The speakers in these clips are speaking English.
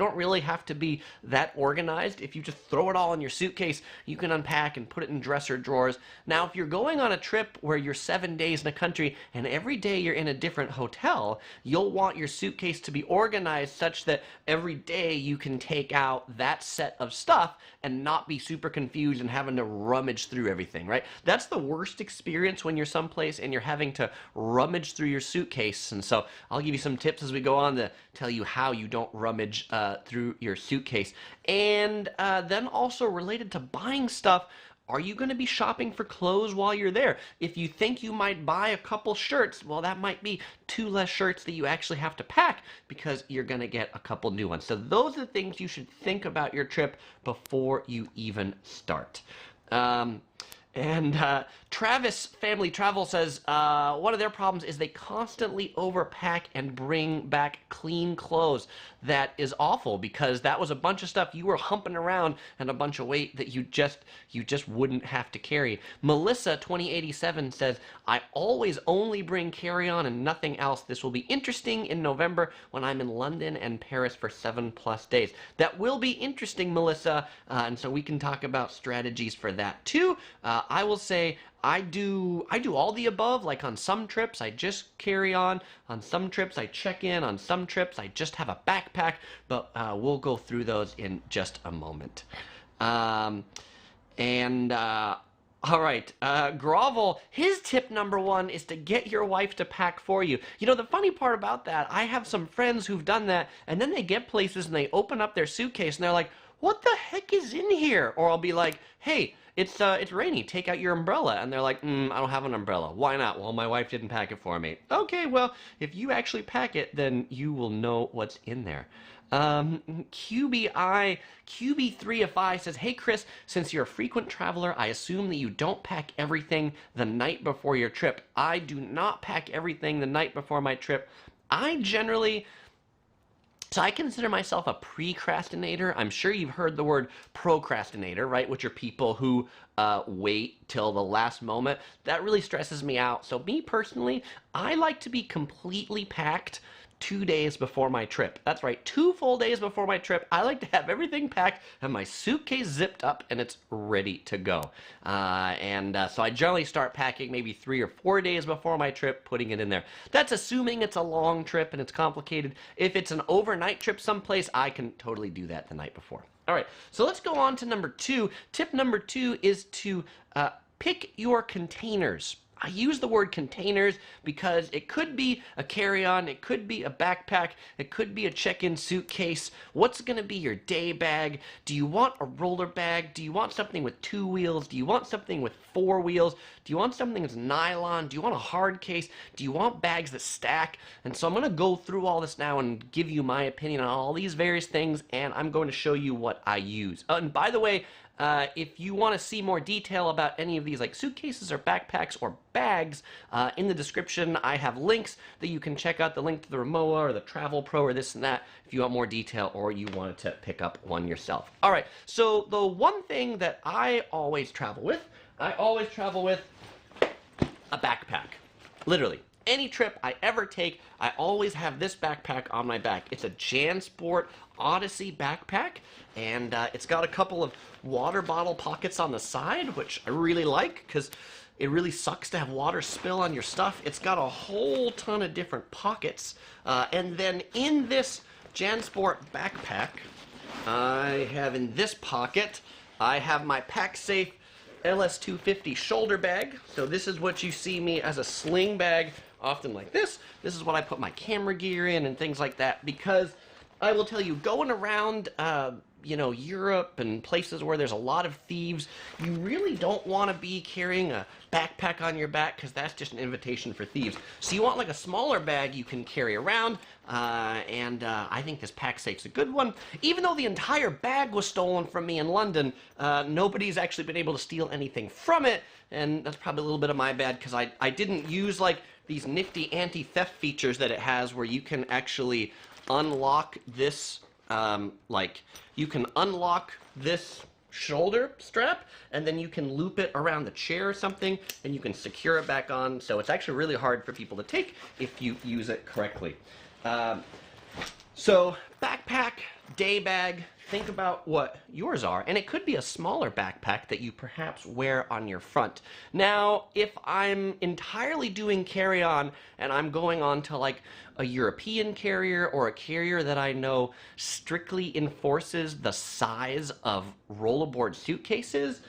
don't really have to be that organized. If you just throw it all in your suitcase, you can unpack and put it in dresser drawers. Now, if you're going on a trip where you're 7 days in a country and every day you're in a different hotel, you'll want your suitcase to be organized such that every day you can take out that set of stuff and not be super confused and having to rummage through everything, right? That's the worst experience when you're someplace and you're having to rummage through your suitcase. And so I'll give you some tips as we go on to tell you how you don't rummage through your suitcase. And then also related to buying stuff, are you going to be shopping for clothes while you're there? If you think you might buy a couple shirts, well, that might be 2 less shirts that you actually have to pack because you're going to get a couple new ones. So those are the things you should think about your trip before you even start. Travis Family Travel says one of their problems is they constantly overpack and bring back clean clothes. That is awful because that was a bunch of stuff you were humping around and a bunch of weight that you just wouldn't have to carry. Melissa 2087 says, I always only bring carry-on and nothing else. This will be interesting in November when I'm in London and Paris for 7+ days. That will be interesting, Melissa, and so we can talk about strategies for that too. I will say I do all the above. Like on some trips, I just carry on some trips, I check in. On some trips, I just have a backpack. But we'll go through those in just a moment. All right, Grovel, his tip number 1 is to get your wife to pack for you. You know, the funny part about that, I have some friends who've done that, and then they get places and they open up their suitcase and they're like, what the heck is in here? Or I'll be like, hey, it's rainy, take out your umbrella. And they're like, I don't have an umbrella. Why not? Well, my wife didn't pack it for me. Okay, well, if you actually pack it, then you will know what's in there. QB3FI says, hey Chris, since you're a frequent traveler, I assume that you don't pack everything the night before your trip. I do not pack everything the night before my trip. So I consider myself a precrastinator. I'm sure you've heard the word procrastinator, right? Which are people who wait till the last moment. That really stresses me out. So me personally, I like to be completely packed 2 days before my trip. That's right, 2 full days before my trip. I like to have everything packed and my suitcase zipped up and it's ready to go. So I generally start packing maybe 3 or 4 days before my trip, putting it in there. That's assuming it's a long trip and it's complicated. If it's an overnight trip someplace, I can totally do that the night before. All right, so let's go on to number 2. Tip number 2 is to pick your containers. I use the word containers because it could be a carry-on, it could be a backpack, it could be a check-in suitcase. What's going to be your day bag? Do you want a roller bag? Do you want something with 2 wheels? Do you want something with 4 wheels? Do you want something that's nylon? Do you want a hard case? Do you want bags that stack? And so I'm going to go through all this now and give you my opinion on all these various things, and I'm going to show you what I use. And by the way, if you want to see more detail about any of these, like suitcases or backpacks or bags, in the description I have links that you can check out. The link to the Rimowa or the Travel Pro or this and that if you want more detail or you wanted to pick up one yourself. All right, so the one thing that I always travel with a backpack. Literally. Any trip I ever take, I always have this backpack on my back. It's a JanSport Odyssey backpack, and it's got a couple of water bottle pockets on the side, which I really like because it really sucks to have water spill on your stuff. It's got a whole ton of different pockets, and then in this JanSport backpack, I have in this pocket, I have my PackSafe LS250 shoulder bag. So this is what you see me as a sling bag, often like this. This is what I put my camera gear in and things like that, because I will tell you, going around Europe and places where there's a lot of thieves, you really don't want to be carrying a backpack on your back because that's just an invitation for thieves. So you want like a smaller bag you can carry around, and I think this PackSafe's a good one. Even though the entire bag was stolen from me in London, nobody's actually been able to steal anything from it, and that's probably a little bit of my bad because I didn't use like these nifty anti-theft features that it has where you can actually unlock this, you can unlock this shoulder strap and then you can loop it around the chair or something and you can secure it back on. So it's actually really hard for people to take if you use it correctly. So backpack, day bag, think about what yours are. And it could be a smaller backpack that you perhaps wear on your front. Now, if I'm entirely doing carry-on and I'm going on to like a European carrier or a carrier that I know strictly enforces the size of rollaboard suitcases,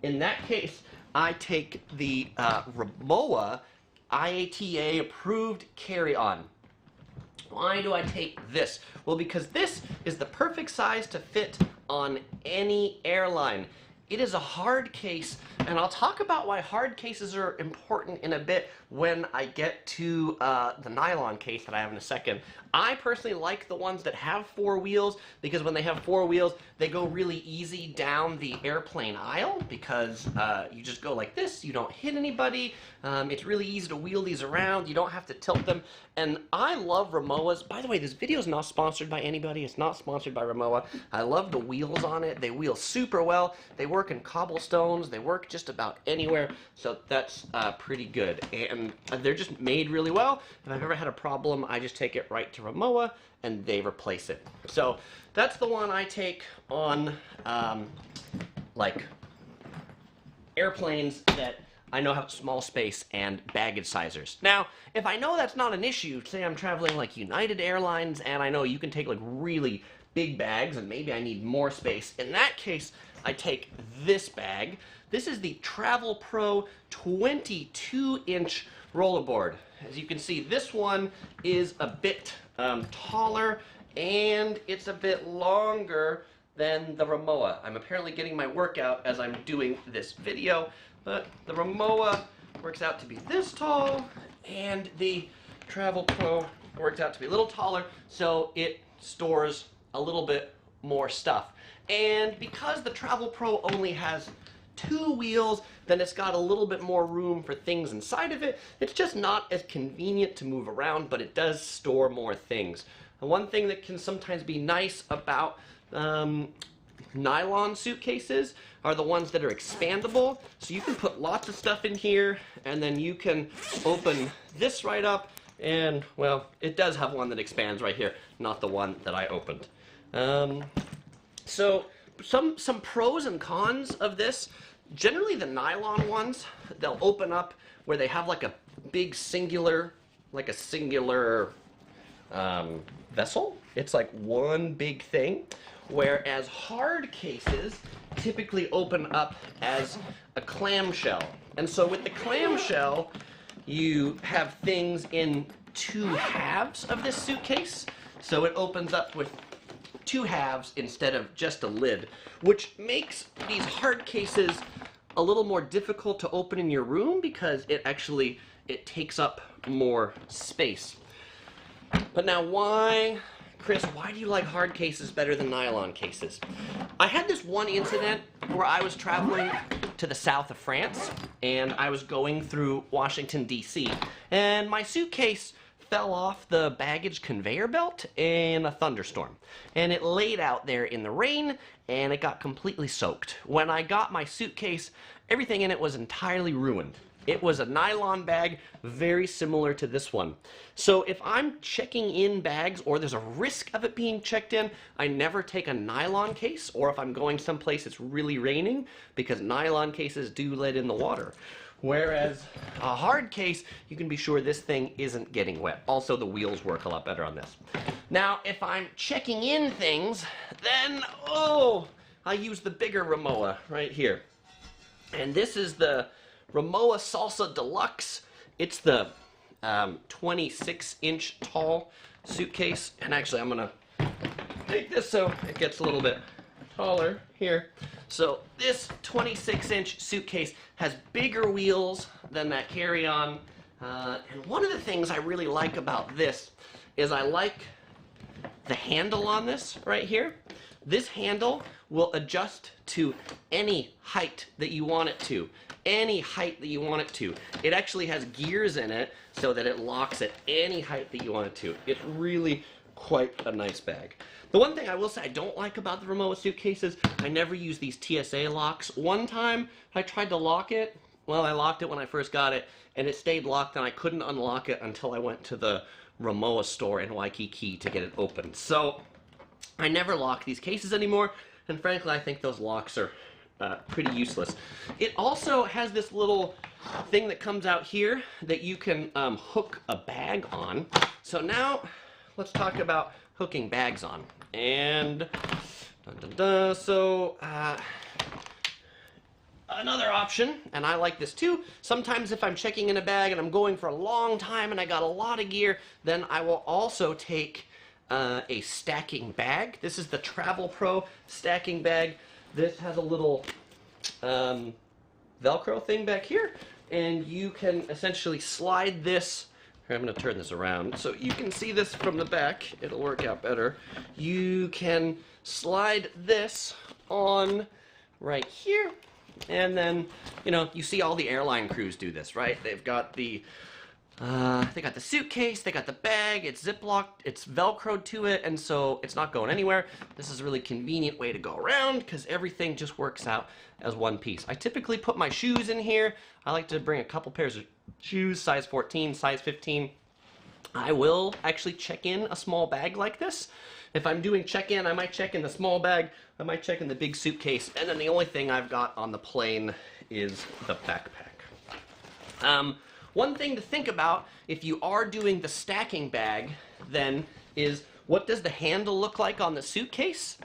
in that case, I take the Rimowa IATA approved carry-on. Why do I take this? Well, because this is the perfect size to fit on any airline. It is a hard case, and I'll talk about why hard cases are important in a bit when I get to the nylon case that I have in a second. I personally like the ones that have 4 wheels because when they have 4 wheels, they go really easy down the airplane aisle because you just go like this, you don't hit anybody, it's really easy to wheel these around, you don't have to tilt them, and I love Rimowas. By the way, this video is not sponsored by anybody, it's not sponsored by Rimowa. I love the wheels on it, they wheel super well, they work in cobblestones, they work just about anywhere, so that's pretty good, and they're just made really well. If I've ever had a problem, I just take it right to Rimowa and they replace it. So that's the one I take on like airplanes that I know have small space and baggage sizers. Now, if I know that's not an issue, say I'm traveling like United Airlines and I know you can take like really big bags and maybe I need more space, in that case I take this bag. This is the Travel Pro 22-inch rollerboard. As you can see, this one is a bit taller and it's a bit longer than the Rimowa. I'm apparently getting my workout as I'm doing this video, but the Rimowa works out to be this tall and the Travel Pro works out to be a little taller, so it stores a little bit more stuff. And because the Travel Pro only has 2 wheels, then it's got a little bit more room for things inside of it. It's just not as convenient to move around, but it does store more things. And one thing that can sometimes be nice about nylon suitcases are the ones that are expandable. So you can put lots of stuff in here, and then you can open this right up, and, well, it does have one that expands right here, not the one that I opened. So some pros and cons of this. Generally the nylon ones, they'll open up where they have like a big singular, vessel. It's like one big thing. Whereas hard cases typically open up as a clamshell. And so with the clamshell, you have things in 2 halves of this suitcase. So it opens up with 2 halves instead of just a lid, which makes these hard cases a little more difficult to open in your room because it takes up more space. But now why, Chris, why do you like hard cases better than nylon cases? I had this one incident where I was traveling to the south of France and I was going through Washington, D.C. and my suitcase fell off the baggage conveyor belt in a thunderstorm. And it laid out there in the rain, and it got completely soaked. When I got my suitcase, everything in it was entirely ruined. It was a nylon bag, very similar to this one. So if I'm checking in bags, or there's a risk of it being checked in, I never take a nylon case, or if I'm going someplace it's really raining, because nylon cases do let in the water. Whereas a hard case, you can be sure this thing isn't getting wet. Also, the wheels work a lot better on this. Now, if I'm checking in things, then, I use the bigger Rimowa right here. And this is the Rimowa Salsa Deluxe. It's the 26-inch tall suitcase. And actually, I'm going to make this so it gets a little bit taller here. So this 26-inch suitcase has bigger wheels than that carry-on. And one of the things I really like about this is I like the handle on this right here. This handle will adjust to any height that you want it to. Any height that you want it to. It actually has gears in it so that it locks at any height that you want it to. It's really quite a nice bag. The one thing I will say I don't like about the Rimowa suitcases, I never use these TSA locks. One time I tried to lock it. Well, I locked it when I first got it, and it stayed locked, and I couldn't unlock it until I went to the Rimowa store in Waikiki to get it open. So I never lock these cases anymore, and frankly, I think those locks are pretty useless. It also has this little thing that comes out here that you can hook a bag on. So now, let's talk about hooking bags on. And so another option, and I like this too, sometimes if I'm checking in a bag and I'm going for a long time and I got a lot of gear, then I will also take a stacking bag. This is the Travel Pro stacking bag. This has a little Velcro thing back here, and you can essentially slide this. Here, I'm going to turn this around so you can see this from the back. It'll work out better. You can slide this on right here, and then, you know, you see all the airline crews do this, right? They've got the suitcase, they got the bag, it's zip-locked, it's Velcroed to it, and so it's not going anywhere. This is a really convenient way to go around because everything just works out as one piece. I typically put my shoes in here. I like to bring a couple pairs of shoes, size 14, size 15. I will actually check in a small bag like this. If I'm doing check-in, I might check in the small bag, I might check in the big suitcase, and then the only thing I've got on the plane is the backpack. One thing to think about if you are doing the stacking bag then is, what does the handle look like on the suitcase?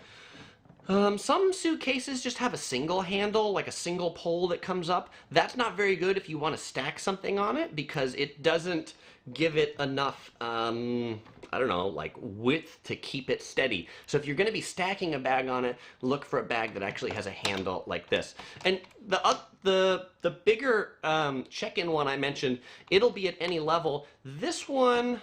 Some suitcases just have a single handle, like a single pole that comes up. That's not very good if you want to stack something on it because it doesn't give it enough, I don't know, like width to keep it steady. So if you're going to be stacking a bag on it, look for a bag that actually has a handle like this. And the bigger check-in one I mentioned, it'll be at any level. This one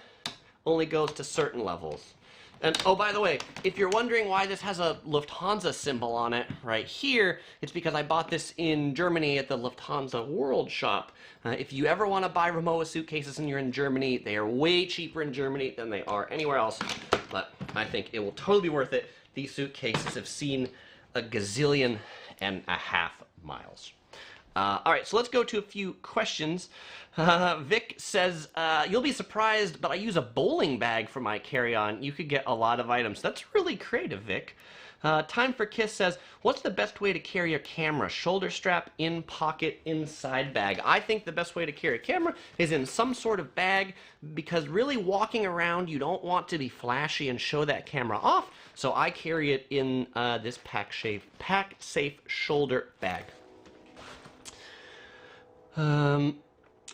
only goes to certain levels. And oh, by the way, if you're wondering why this has a Lufthansa symbol on it right here, it's because I bought this in Germany at the Lufthansa World Shop. If you ever want to buy Rimowa suitcases and you're in Germany, they are way cheaper in Germany than they are anywhere else. But I think it will totally be worth it. These suitcases have seen a gazillion and a half miles. All right, so let's go to a few questions. Vic says, you'll be surprised, but I use a bowling bag for my carry-on. You could get a lot of items. That's really creative, Vic. Time for Kiss says, what's the best way to carry a camera? Shoulder strap, in pocket, inside bag. I think the best way to carry a camera is in some sort of bag because really walking around, you don't want to be flashy and show that camera off. So I carry it in this pack-safe shoulder bag.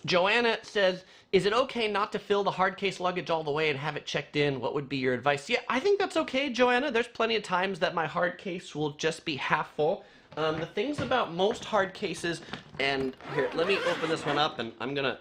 Joanna says, is it okay not to fill the hard case luggage all the way and have it checked in? What would be your advice? Yeah, I think that's okay, Joanna. There's plenty of times that my hard case will just be half full. The things about most hard cases, and here, let me open this one up, and I'm gonna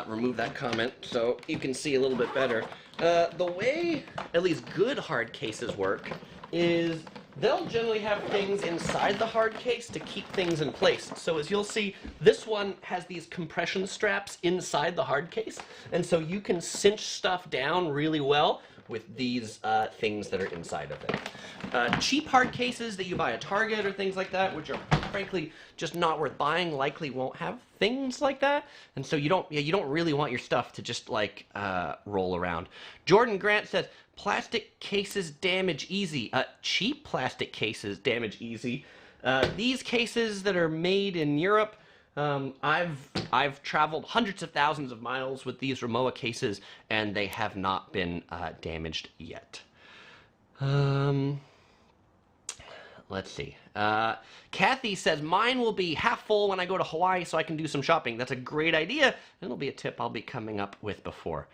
remove that comment so you can see a little bit better. The way at least good hard cases work is they'll generally have things inside the hard case to keep things in place. So as you'll see, this one has these compression straps inside the hard case, and so you can cinch stuff down really well with these things that are inside of it. Cheap hard cases that you buy at Target or things like that, which are frankly just not worth buying, likely won't have things like that, and so you don't really want your stuff to just like roll around. Jordan Grant says, plastic cases damage easy. Cheap plastic cases damage easy. These cases that are made in Europe, I've traveled hundreds of thousands of miles with these Rimowa cases, and they have not been damaged yet. Let's see. Kathy says, mine will be half full when I go to Hawaii so I can do some shopping. That's a great idea, and it'll be a tip I'll be coming up with before.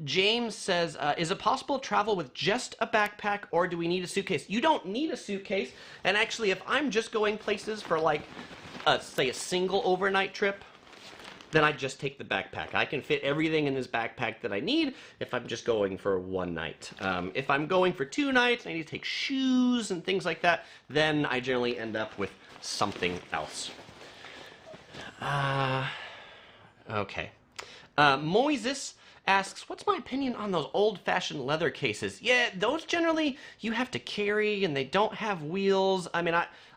James says, is it possible to travel with just a backpack, or do we need a suitcase? You don't need a suitcase, and actually if I'm just going places for like, say a single overnight trip, then I just take the backpack. I can fit everything in this backpack that I need if I'm just going for one night. If I'm going for 2 nights, I need to take shoes and things like that, then I generally end up with something else. Okay. Moises asks, what's my opinion on those old-fashioned leather cases? Yeah, those generally you have to carry and they don't have wheels. I mean,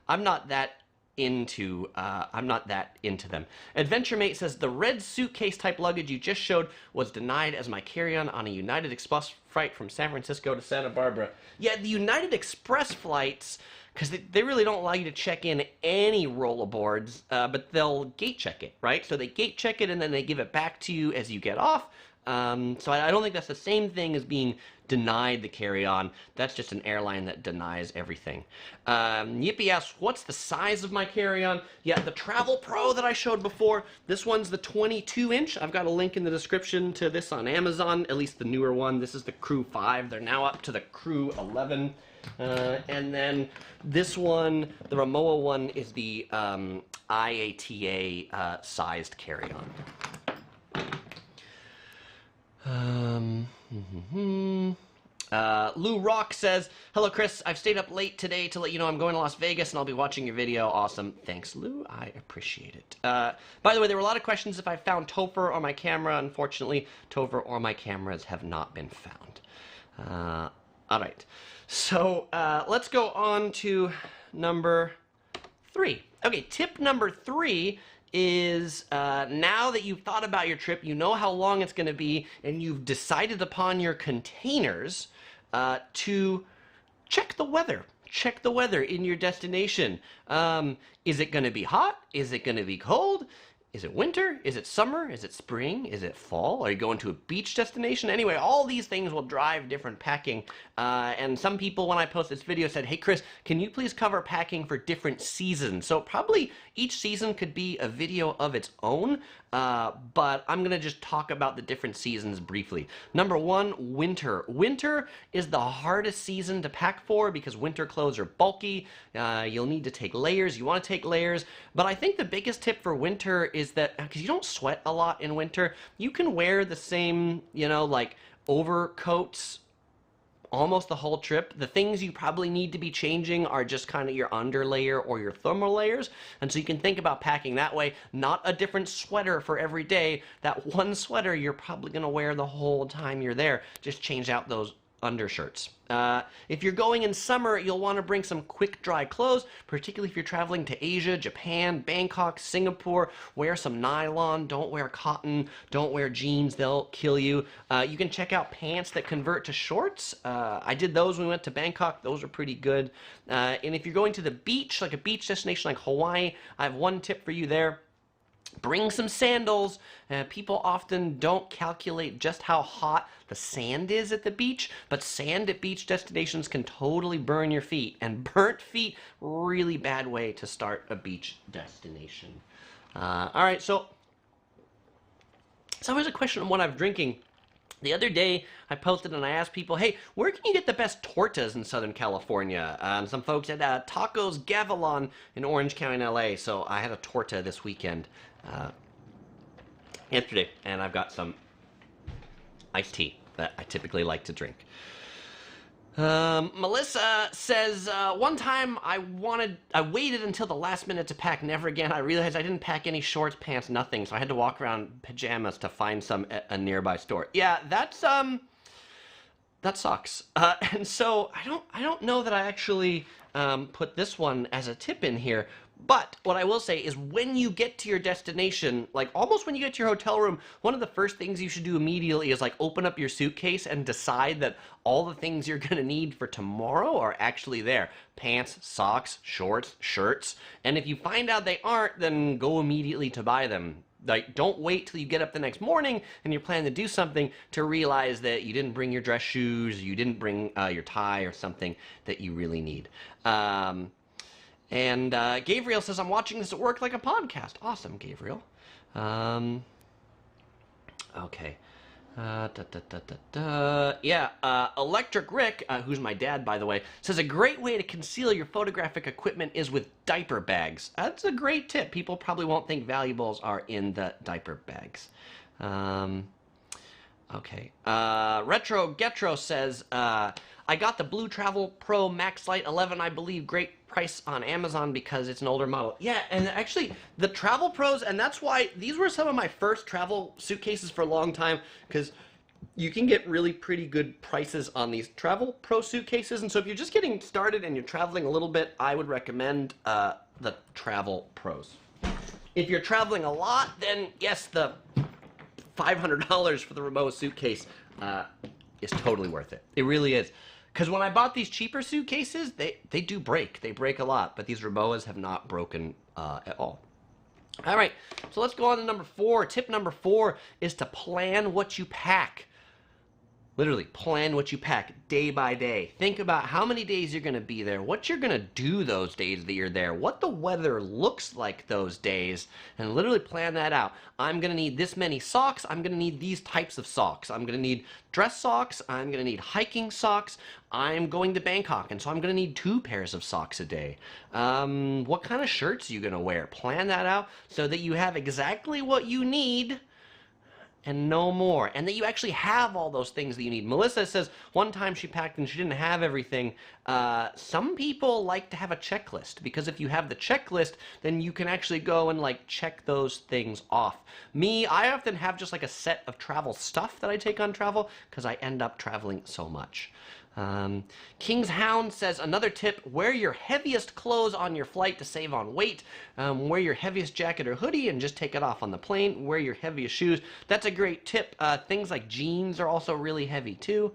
I'm not that I'm not that into them. Adventure Mate says the red suitcase type luggage you just showed was denied as my carry-on on a United Express flight from San Francisco to Santa Barbara. Yeah, the United Express flights, because they really don't allow you to check in any rollerboards, but they'll gate check it, right? So they gate check it and then they give it back to you as you get off. So I don't think that's the same thing as being denied the carry-on. That's just an airline that denies everything. Yippee asks, what's the size of my carry-on? Yeah, the Travel Pro that I showed before, this one's the 22-inch. I've got a link in the description to this on Amazon, at least the newer one. This is the Crew 5. They're now up to the Crew 11. And then this one, the Rimowa one, is the IATA sized carry-on. Lou Rock says, hello Chris, I've stayed up late today to let you know I'm going to Las Vegas and I'll be watching your video. Awesome. Thanks, Lou. I appreciate it. By the way, there were a lot of questions if I found Topher or my camera. Unfortunately, Topher or my cameras have not been found. All right. So let's go on to number 3. Okay, tip number 3 is now that you've thought about your trip, you know how long it's going to be, and you've decided upon your containers to check the weather. Check the weather in your destination. Is it going to be hot? Is it going to be cold? Is it winter? Is it summer? Is it spring? Is it fall? Are you going to a beach destination? Anyway, all these things will drive different packing. And some people, when I post this video, said, hey, Chris, can you please cover packing for different seasons? So probably each season could be a video of its own, but I'm going to just talk about the different seasons briefly. Number 1, winter. Winter is the hardest season to pack for because winter clothes are bulky. You'll need to take layers. You want to take layers. But I think the biggest tip for winter is that, because you don't sweat a lot in winter, you can wear the same, like overcoats almost the whole trip. The things you probably need to be changing are just kind of your underlayer or your thermal layers. And so you can think about packing that way, not a different sweater for every day. That one sweater you're probably going to wear the whole time you're there. Just change out those undershirts. If you're going in summer, you'll want to bring some quick dry clothes, particularly if you're traveling to Asia, Japan, Bangkok, Singapore. Wear some nylon, don't wear cotton, don't wear jeans, they'll kill you. You can check out pants that convert to shorts. I did those when we went to Bangkok, those are pretty good. And if you're going to the beach, like a beach destination like Hawaii, I have one tip for you there. Bring some sandals. People often don't calculate just how hot the sand is at the beach, but sand at beach destinations can totally burn your feet, and burnt feet, really bad way to start a beach destination. All right, so here's a question on what I'm drinking. The other day, I posted and I asked people, hey, where can you get the best tortas in Southern California? Some folks said Tacos Gavilon in Orange County, LA. So I had a torta this weekend, yesterday, and I've got some iced tea that I typically like to drink. Melissa says, one time I waited until the last minute to pack, never again. I realized I didn't pack any shorts, pants, nothing, so I had to walk around pajamas to find some at a nearby store. Yeah, that sucks. And so I don't know that I actually put this one as a tip in here. But what I will say is when you get to your destination, like almost when you get to your hotel room, one of the first things you should do immediately is like open up your suitcase and decide that all the things you're going to need for tomorrow are actually there. Pants, socks, shorts, shirts. And if you find out they aren't, then go immediately to buy them. Like, don't wait till you get up the next morning and you're planning to do something to realize that you didn't bring your dress shoes, you didn't bring your tie or something that you really need. And Gabriel says, I'm watching this at work like a podcast. Awesome, Gabriel. Okay. Electric Rick, who's my dad, by the way, says a great way to conceal your photographic equipment is with diaper bags. That's a great tip. People probably won't think valuables are in the diaper bags. Okay. Retro Getro says, I got the Blue Travel Pro Max Light 11, I believe, great price on Amazon because it's an older model. Yeah, and actually, the Travel Pros, and that's why these were some of my first travel suitcases for a long time, because you can get really pretty good prices on these Travel Pro suitcases. And so if you're just getting started and you're traveling a little bit, I would recommend the Travel Pros. If you're traveling a lot, then yes, the $500 for the Rimowa suitcase is totally worth it. It really is. Because when I bought these cheaper suitcases, they do break. They break a lot, but these Rimowas have not broken at all. All right, so let's go on to number 4. Tip number 4 is to plan what you pack. Literally, plan what you pack day by day. Think about how many days you're going to be there, what you're going to do those days that you're there, what the weather looks like those days, and literally plan that out. I'm going to need this many socks. I'm going to need these types of socks. I'm going to need dress socks. I'm going to need hiking socks. I'm going to Bangkok, and so I'm going to need 2 pairs of socks a day. What kind of shirts are you going to wear? Plan that out so that you have exactly what you need and no more, and that you actually have all those things that you need. Melissa says one time she packed and she didn't have everything. Some people like to have a checklist, because if you have the checklist, then you can actually go and like check those things off. Me, I often have just like a set of travel stuff that I take on travel because I end up traveling so much. King's Hound says, another tip, wear your heaviest clothes on your flight to save on weight. Wear your heaviest jacket or hoodie and just take it off on the plane. Wear your heaviest shoes. That's a great tip. Things like jeans are also really heavy too.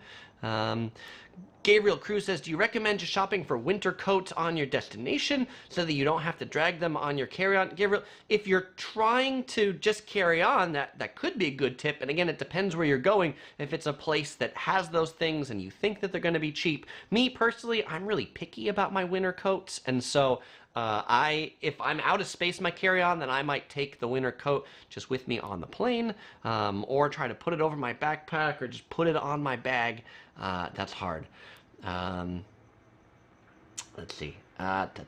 Gabriel Cruz says, do you recommend just shopping for winter coats on your destination so that you don't have to drag them on your carry-on? Gabriel, if you're trying to just carry on, that could be a good tip. And again, it depends where you're going. If it's a place that has those things and you think that they're going to be cheap. Me, personally, I'm really picky about my winter coats. And so if I'm out of space in my carry-on, then I might take the winter coat just with me on the plane, or try to put it over my backpack, or just put it on my bag. That's hard. Let's see. Lab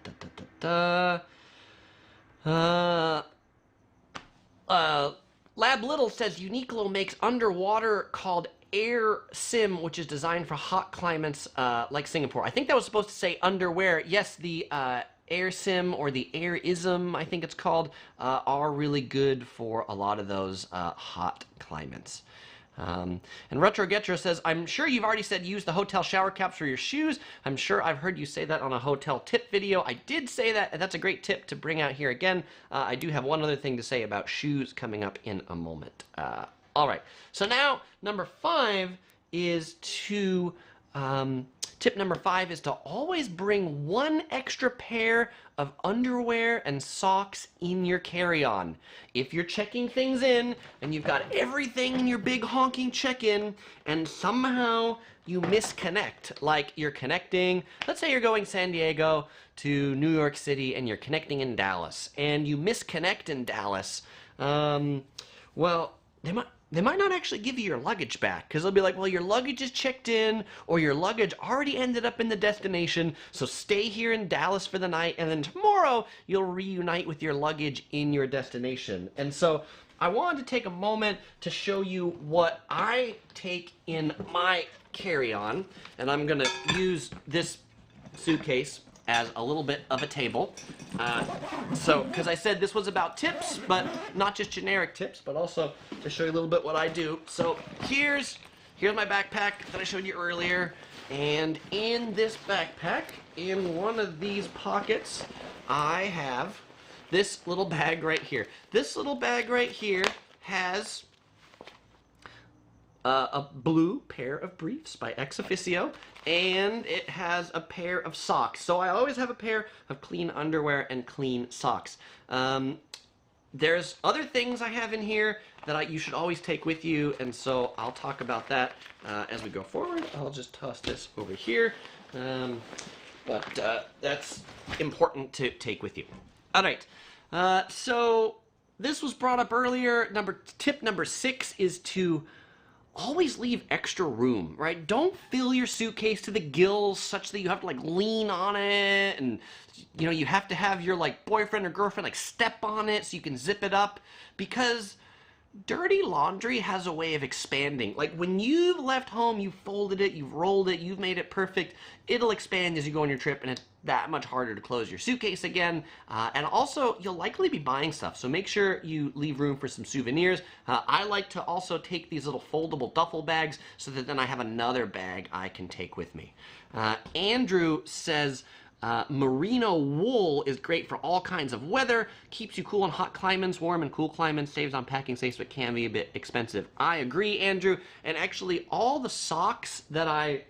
Little says Uniqlo makes underwater called Air Sim, which is designed for hot climates like Singapore. I think that was supposed to say underwear. Yes, the Air Sim, or the Airism, I think it's called, are really good for a lot of those hot climates. And Retro Getcher says, I'm sure you've already said use the hotel shower caps for your shoes. I'm sure I've heard you say that on a hotel tip video. I did say that, and that's a great tip to bring out here again. I do have one other thing to say about shoes coming up in a moment. All right, so now number 5 is to... tip number 5 is to always bring 1 extra pair of underwear and socks in your carry-on. If you're checking things in and you've got everything in your big honking check-in and somehow you misconnect, like you're connecting, let's say you're going San Diego to New York City and you're connecting in Dallas, and you misconnect in Dallas, well, they might not actually give you your luggage back, because they'll be like, well, your luggage is checked in, or your luggage already ended up in the destination, so stay here in Dallas for the night, and then tomorrow you'll reunite with your luggage in your destination. And so I wanted to take a moment to show you what I take in my carry-on, and I'm going to use this suitcase as a little bit of a table. Because I said this was about tips, but not just generic tips, but also to show you a little bit what I do. So here's my backpack that I showed you earlier, and in this backpack, in one of these pockets, I have this little bag right here. This little bag right here has a blue pair of briefs by Ex Officio, and it has a pair of socks. So I always have a pair of clean underwear and clean socks. There's other things I have in here that you should always take with you, and so I'll talk about that as we go forward. I'll just toss this over here, but that's important to take with you. All right, so this was brought up earlier. Tip number 6 is to always leave extra room, right? Don't fill your suitcase to the gills such that you have to like lean on it, and you know, you have to have your like boyfriend or girlfriend like step on it so you can zip it up, because dirty laundry has a way of expanding. Like when you've left home, you've folded it, you've rolled it, you've made it perfect, it'll expand as you go on your trip, and it's that much harder to close your suitcase again. And also, you'll likely be buying stuff, so make sure you leave room for some souvenirs. I like to also take these little foldable duffel bags so that then I have another bag I can take with me. Andrew says, merino wool is great for all kinds of weather, keeps you cool in hot climates, warm and cool climates, saves on packing space, but can be a bit expensive. I agree, Andrew. And actually, all the socks that I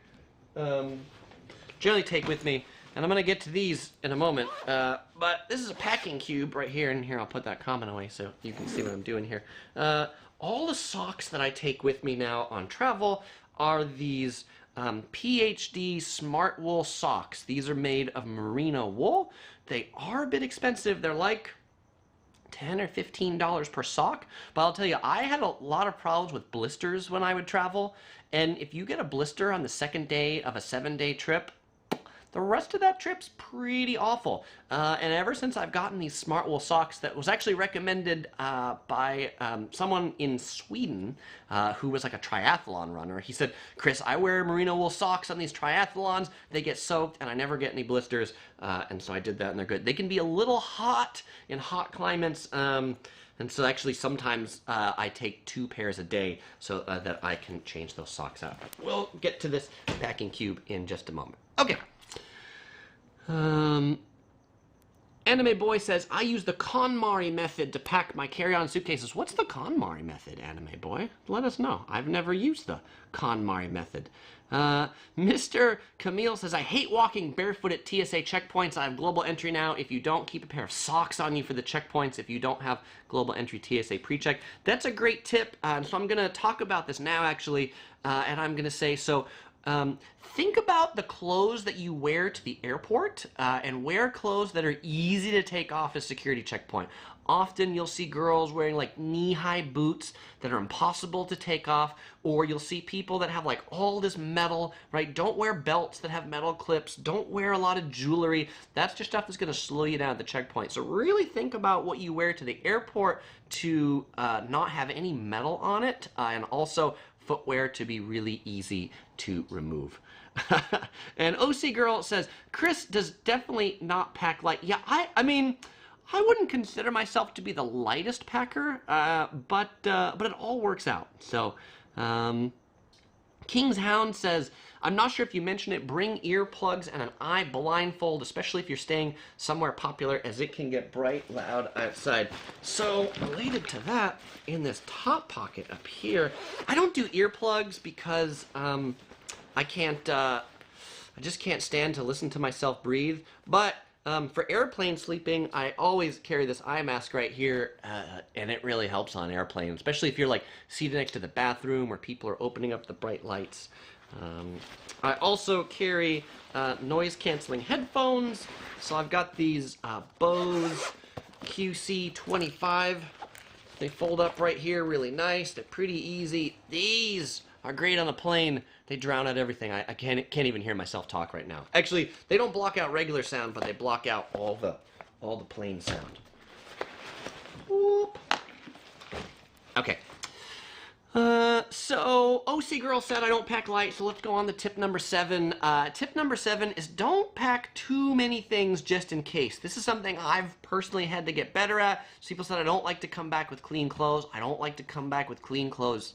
generally take with me, and I'm going to get to these in a moment, but this is a packing cube right here, and here I'll put that comment away so you can see what I'm doing here. All the socks that I take with me now on travel are these PhD Smart Wool socks. These are made of merino wool. They are a bit expensive. They're like $10 or $15 per sock. But I'll tell you, I had a lot of problems with blisters when I would travel. And if you get a blister on the second day of a 7-day trip, the rest of that trip's pretty awful. And ever since I've gotten these smart wool socks, that was actually recommended by someone in Sweden who was like a triathlon runner. He said, Chris, I wear merino wool socks on these triathlons. They get soaked and I never get any blisters. And so I did that and they're good. They can be a little hot in hot climates. And so actually sometimes I take 2 pairs a day so that I can change those socks out. We'll get to this packing cube in just a moment. Okay. Anime Boy says, I use the KonMari method to pack my carry-on suitcases. What's the KonMari method, Anime Boy? Let us know. I've never used the KonMari method. Mr. Camille says, I hate walking barefoot at TSA checkpoints. I have global entry now. If you don't, keep a pair of socks on you for the checkpoints if you don't have global entry TSA pre-check. That's a great tip. So I'm going to talk about this now, actually, and I'm going to say, think about the clothes that you wear to the airport and wear clothes that are easy to take off at security checkpoint. Often you'll see girls wearing like knee-high boots that are impossible to take off, or you'll see people that have like all this metal, right? Don't wear belts that have metal clips. Don't wear a lot of jewelry. That's just stuff that's going to slow you down at the checkpoint. So really think about what you wear to the airport to not have any metal on it, and also footwear to be really easy to remove. And OC Girl says, Chris does definitely not pack light. Yeah, I mean, I wouldn't consider myself to be the lightest packer, but it all works out. So, King's Hound says, I'm not sure if you mentioned it, bring earplugs and an eye blindfold, especially if you're staying somewhere popular, as it can get bright loud outside. So, related to that, in this top pocket up here, I don't do earplugs because I just can't stand to listen to myself breathe. But for airplane sleeping, I always carry this eye mask right here, and it really helps on airplanes, especially if you're like seated next to the bathroom where people are opening up the bright lights. I also carry noise-canceling headphones, so I've got these Bose QC25. They fold up right here really nice. They're pretty easy. These are great on a plane. They drown out everything. I can't even hear myself talk right now. Actually, they don't block out regular sound, but they block out all the plane sound. Whoop. Okay. So OC Girl said I don't pack light, so let's go on to tip number 7. Tip number 7 is don't pack too many things just in case. This is something I've personally had to get better at. So people said I don't like to come back with clean clothes. I don't like to come back with clean clothes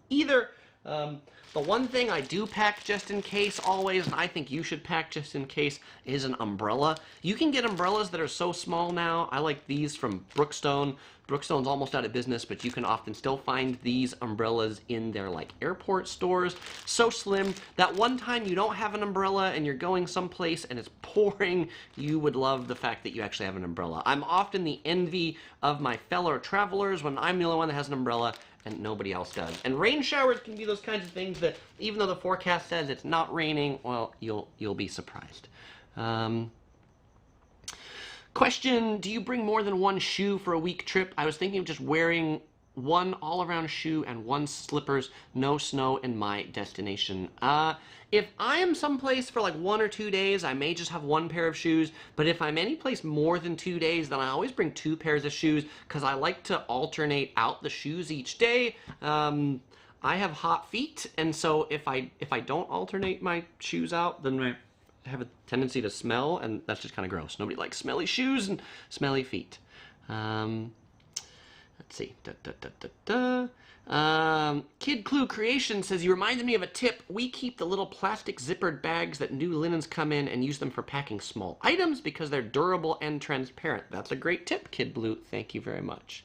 either. The one thing I do pack just in case always, and I think you should pack just in case, is an umbrella. You can get umbrellas that are so small now. I like these from Brookstone. Brookstone's almost out of business, but you can often still find these umbrellas in their like airport stores. So slim that one time you don't have an umbrella and you're going someplace and it's pouring, you would love the fact that you actually have an umbrella. I'm often the envy of my fellow travelers when I'm the only one that has an umbrella and nobody else does. And rain showers can be those kinds of things that even though the forecast says it's not raining, well, you'll be surprised. Question, do you bring more than one shoe for a week trip? I was thinking of just wearing one all-around shoe and one slippers. No snow in my destination. If I am someplace for like 1 or 2 days, I may just have one pair of shoes. But if I'm any place more than 2 days, then I always bring 2 pairs of shoes because I like to alternate out the shoes each day. I have hot feet, and so if I don't alternate my shoes out, then I have a tendency to smell, and that's just kind of gross. Nobody likes smelly shoes and smelly feet. Let's see. Kid Clue Creation says, you reminded me of a tip. We keep the little plastic zippered bags that new linens come in and use them for packing small items because they're durable and transparent. That's a great tip, Kid Blue. Thank you very much.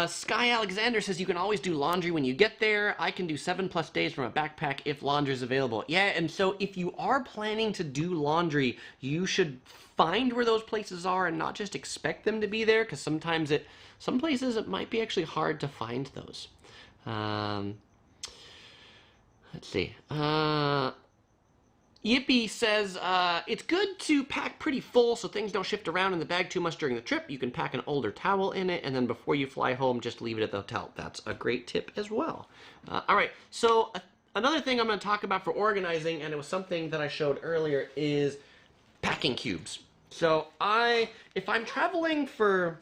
Sky Alexander says you can always do laundry when you get there. I can do 7+ days from a backpack if laundry is available. Yeah, and so if you are planning to do laundry, you should find where those places are and not just expect them to be there, because some places it might be actually hard to find those. Let's see. Yippee says, it's good to pack pretty full so things don't shift around in the bag too much during the trip. You can pack an older towel in it, and then before you fly home, just leave it at the hotel. That's a great tip as well. All right, so another thing I'm going to talk about for organizing, and it was something that I showed earlier, is packing cubes. So if I'm traveling for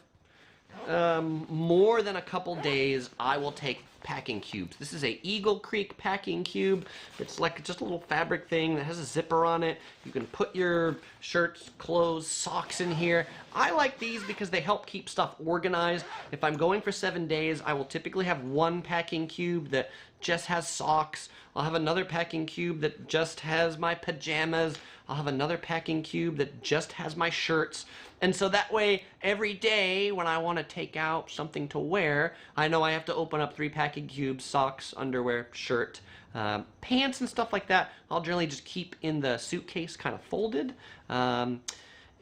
more than a couple days, I will take packing cubes. This is a Eagle Creek packing cube. It's like just a little fabric thing that has a zipper on it. You can put your shirts, clothes, socks in here. I like these because they help keep stuff organized. If I'm going for 7 days, I will typically have one packing cube that just has socks. I'll have another packing cube that just has my pajamas. I'll have another packing cube that just has my shirts. And so that way, every day when I want to take out something to wear, I know I have to open up 3 packing cubes: socks, underwear, shirt, pants, and stuff like that. I'll generally just keep in the suitcase kind of folded.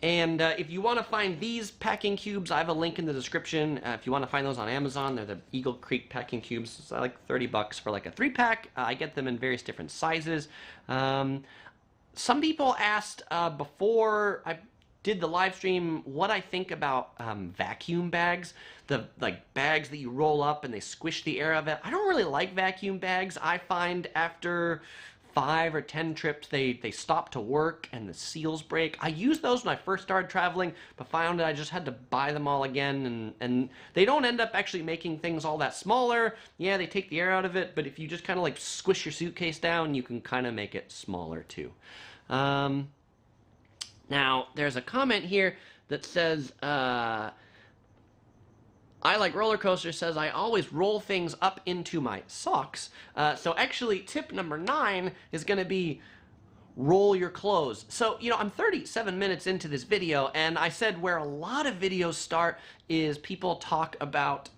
If you want to find these packing cubes, I have a link in the description. If you want to find those on Amazon, they're the Eagle Creek packing cubes. It's like $30 for like a 3-pack. I get them in various different sizes. Some people asked before I did the live stream what I think about vacuum bags, the bags that you roll up and they squish the air out of it. I don't really like vacuum bags. I find after 5 or 10 trips they stop to work and the seals break. I used those when I first started traveling, but found that I just had to buy them all again, and they don't end up actually making things all that smaller. Yeah, they take the air out of it, but if you just kind of like squish your suitcase down, you can kind of make it smaller too. Now, there's a comment here that says, I like roller coasters, says I always roll things up into my socks. So actually, tip number 9 is going to be roll your clothes. So, you know, I'm 37 minutes into this video, and I said where a lot of videos start is people talk about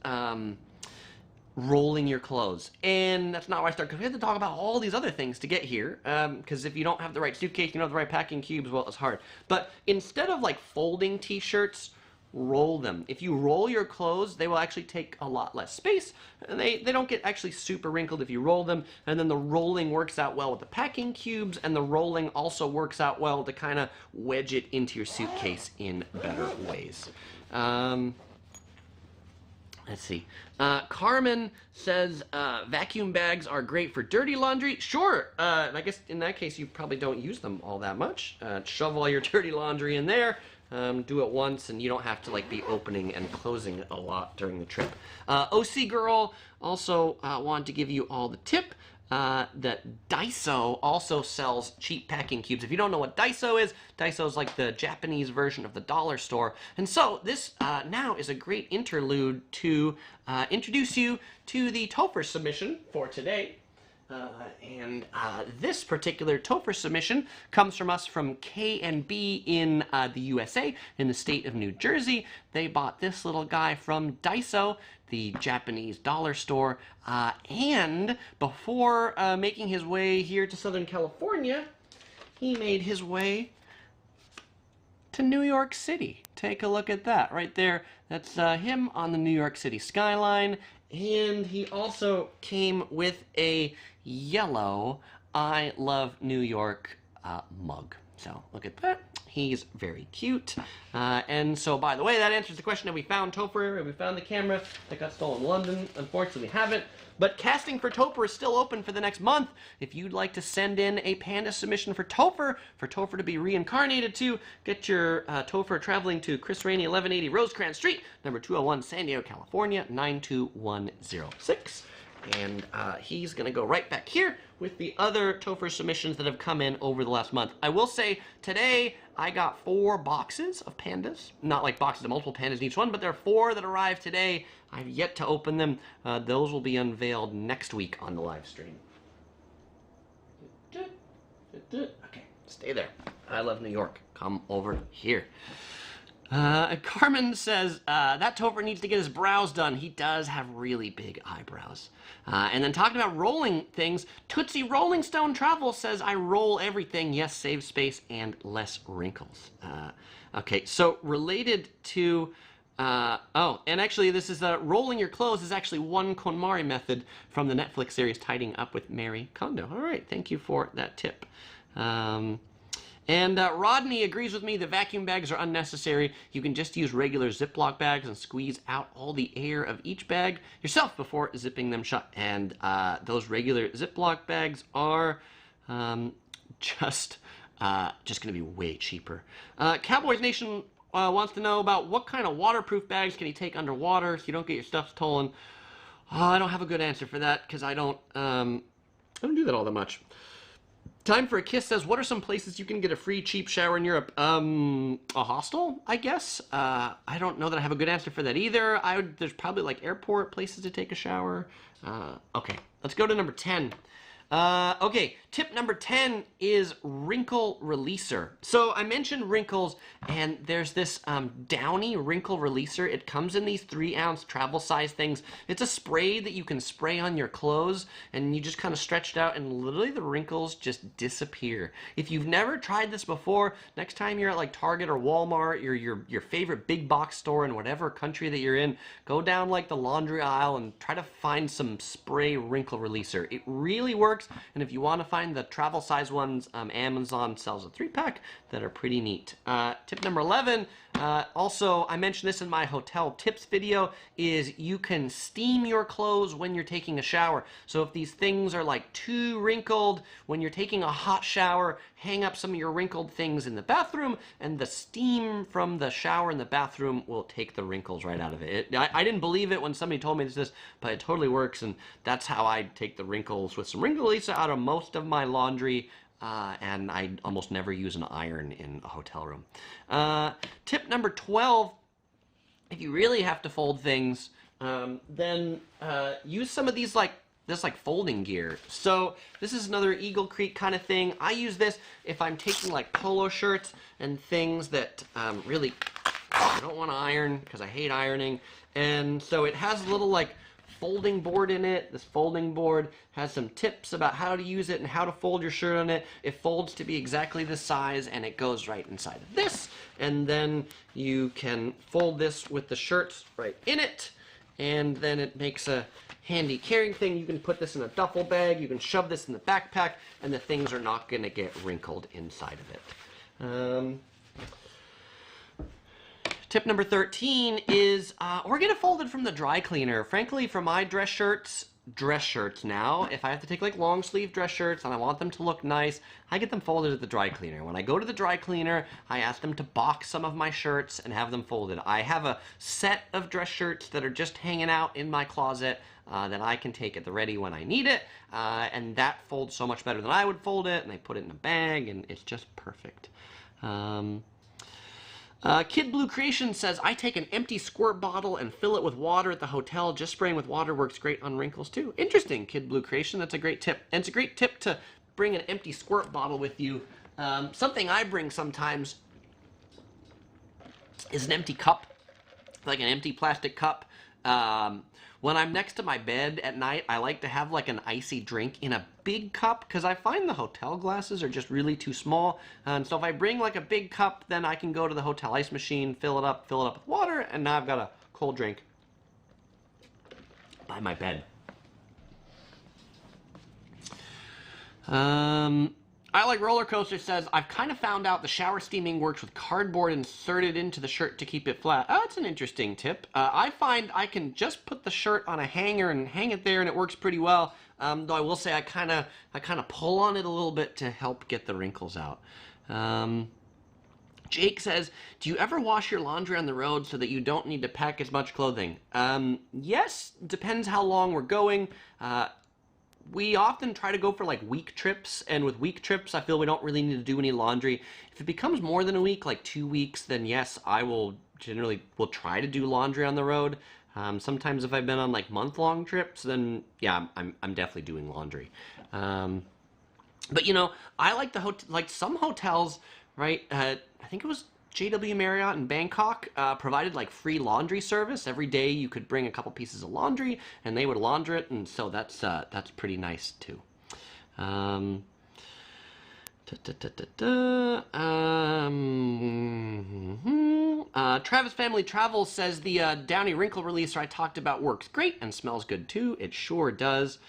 rolling your clothes. And that's not where I start, because we have to talk about all these other things to get here. Because if you don't have the right suitcase, you don't have the right packing cubes, well, it's hard. But instead of like folding t-shirts, roll them. If you roll your clothes, they will actually take a lot less space, and they don't get actually super wrinkled if you roll them. And then the rolling works out well with the packing cubes, and the rolling also works out well to kind of wedge it into your suitcase in better ways. Let's see. Carmen says vacuum bags are great for dirty laundry. Sure. And I guess in that case you probably don't use them all that much. Shove all your dirty laundry in there. Do it once, and you don't have to like be opening and closing it a lot during the trip. OC Girl also wanted to give you all the tip that Daiso also sells cheap packing cubes. If you don't know what Daiso is like the Japanese version of the dollar store. And so this now is a great interlude to introduce you to the TOEFL submission for today. This particular TOEFL submission comes from us from K&B in the USA, in the state of New Jersey. They bought this little guy from Daiso, the Japanese dollar store, and before making his way here to Southern California, he made his way to New York City. Take a look at that right there. That's him on the New York City skyline. And he also came with a yellow I Love New York mug. So look at that. He's very cute. And so, by the way, that answers the question. Have we found Topher? Have we found the camera that got stolen in London? Unfortunately, we haven't. But casting for Topher is still open for the next month. If you'd like to send in a panda submission for Topher to be reincarnated to, get your Topher traveling to Chris Rainey, 1180 Rosecrans Street, number 201, San Diego, California, 92106. And he's going to go right back here with the other Topher submissions that have come in over the last month. I will say, today I got 4 boxes of pandas. Not like boxes of multiple pandas in each one, but there are 4 that arrived today. I've yet to open them. Those will be unveiled next week on the live stream. Okay, stay there. I love New York. Come over here. Carmen says, that Topher needs to get his brows done. He does have really big eyebrows. And then talking about rolling things, Tootsie Rolling Stone Travel says, I roll everything. Yes, save space and less wrinkles. Okay, so related to, oh, and actually this is, rolling your clothes is actually one KonMari method from the Netflix series Tidying Up with Mary Kondo. All right, thank you for that tip. And Rodney agrees with me that vacuum bags are unnecessary. You can just use regular Ziploc bags and squeeze out all the air of each bag yourself before zipping them shut. And those regular Ziploc bags are just going to be way cheaper. Cowboys Nation wants to know about what kind of waterproof bags can you take underwater so you don't get your stuff stolen. I don't have a good answer for that because I don't do that all that much. Time for a Kiss says, what are some places you can get a free cheap shower in Europe? A hostel, I guess. I don't know that I have a good answer for that either. There's probably like airport places to take a shower. Okay, let's go to number 10. Okay, tip number 10 is wrinkle releaser. So I mentioned wrinkles, and there's this Downy wrinkle releaser. It comes in these 3-ounce travel size things. It's a spray that you can spray on your clothes, and you just kind of stretch it out, and literally the wrinkles just disappear. If you've never tried this before, next time you're at like Target or Walmart, your favorite big box store in whatever country that you're in, go down like the laundry aisle and try to find some spray wrinkle releaser. It really works. And if you want to find the travel size ones, Amazon sells a 3-pack that are pretty neat. Tip number 11, also I mentioned this in my hotel tips video, is you can steam your clothes when you're taking a shower. So if these things are like too wrinkled, when you're taking a hot shower, hang up some of your wrinkled things in the bathroom, and the steam from the shower in the bathroom will take the wrinkles right out of it. I didn't believe it when somebody told me this, but it totally works, and that's how I take the wrinkles with some wrinkle releaser out of most of my laundry. And I almost never use an iron in a hotel room. Tip number 12, if you really have to fold things, then use some of these this folding gear. So this is another Eagle Creek kind of thing. I use this if I'm taking like polo shirts and things that really I don't want to iron because I hate ironing. And so it has a little like folding board in it. This folding board has some tips about how to use it and how to fold your shirt on it. It folds to be exactly the size, and it goes right inside of this. And then you can fold this with the shirts right in it, and then it makes a handy carrying thing. You can put this in a duffel bag, you can shove this in the backpack, and the things are not going to get wrinkled inside of it. Tip number 13 is, or get it folded from the dry cleaner. Frankly, for my dress shirts now, if I have to take like long sleeve dress shirts and I want them to look nice, I get them folded at the dry cleaner. When I go to the dry cleaner, I ask them to box some of my shirts and have them folded. I have a set of dress shirts that are just hanging out in my closet that I can take at the ready when I need it, and that folds so much better than I would fold it, and I put it in a bag, and it's just perfect. Kid Blue Creation says, I take an empty squirt bottle and fill it with water at the hotel. Just spraying with water works great on wrinkles too. Interesting, Kid Blue Creation. That's a great tip. And it's a great tip to bring an empty squirt bottle with you. Something I bring sometimes is an empty cup, like an empty plastic cup. When I'm next to my bed at night, I like to have like an icy drink in a big cup because I find the hotel glasses are just really too small. And so if I bring like a big cup, then I can go to the hotel ice machine, fill it up with water, and now I've got a cold drink by my bed. I Like Roller Coaster says, I've kind of found out the shower steaming works with cardboard inserted into the shirt to keep it flat. Oh, that's an interesting tip. I find I can just put the shirt on a hanger and hang it there, and it works pretty well. Though I will say I kind of pull on it a little bit to help get the wrinkles out. Jake says, do you ever wash your laundry on the road so that you don't need to pack as much clothing? Yes, depends how long we're going. We often try to go for like week trips, and with week trips, I feel we don't really need to do any laundry. If it becomes more than a week, like 2 weeks, then yes, I will try to do laundry on the road. Sometimes if I've been on like month-long trips, then yeah, I'm definitely doing laundry. But you know, I like some hotels, right? I think it was JW Marriott in Bangkok provided like free laundry service. Every day you could bring a couple pieces of laundry and they would launder it, and so that's pretty nice too. Travis Family Travels says the Downy Wrinkle releaser I talked about works great and smells good too. It sure does.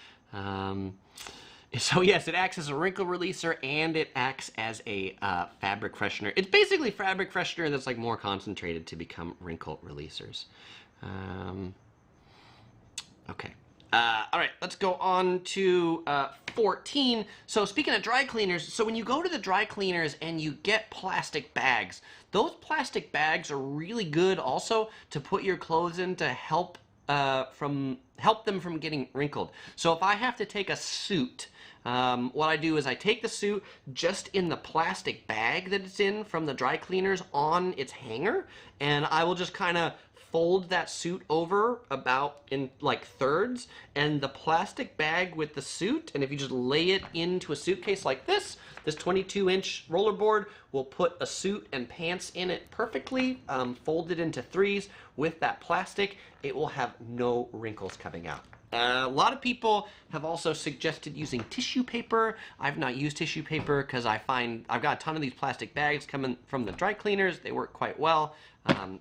So yes, it acts as a wrinkle releaser and it acts as a fabric freshener. It's basically fabric freshener that's like more concentrated to become wrinkle releasers. Okay. All right, let's go on to 14. So speaking of dry cleaners, so when you go to the dry cleaners and you get plastic bags, those plastic bags are really good also to put your clothes in to help them from getting wrinkled. So if I have to take a suit, what I do is I take the suit just in the plastic bag that it's in from the dry cleaners on its hanger, and I will just kind of fold that suit over about in like thirds, and the plastic bag with the suit, and if you just lay it into a suitcase like this 22-inch rollerboard will put a suit and pants in it perfectly, folded into threes with that plastic. It will have no wrinkles coming out. A lot of people have also suggested using tissue paper. I've not used tissue paper because I find I've got a ton of these plastic bags coming from the dry cleaners. They work quite well.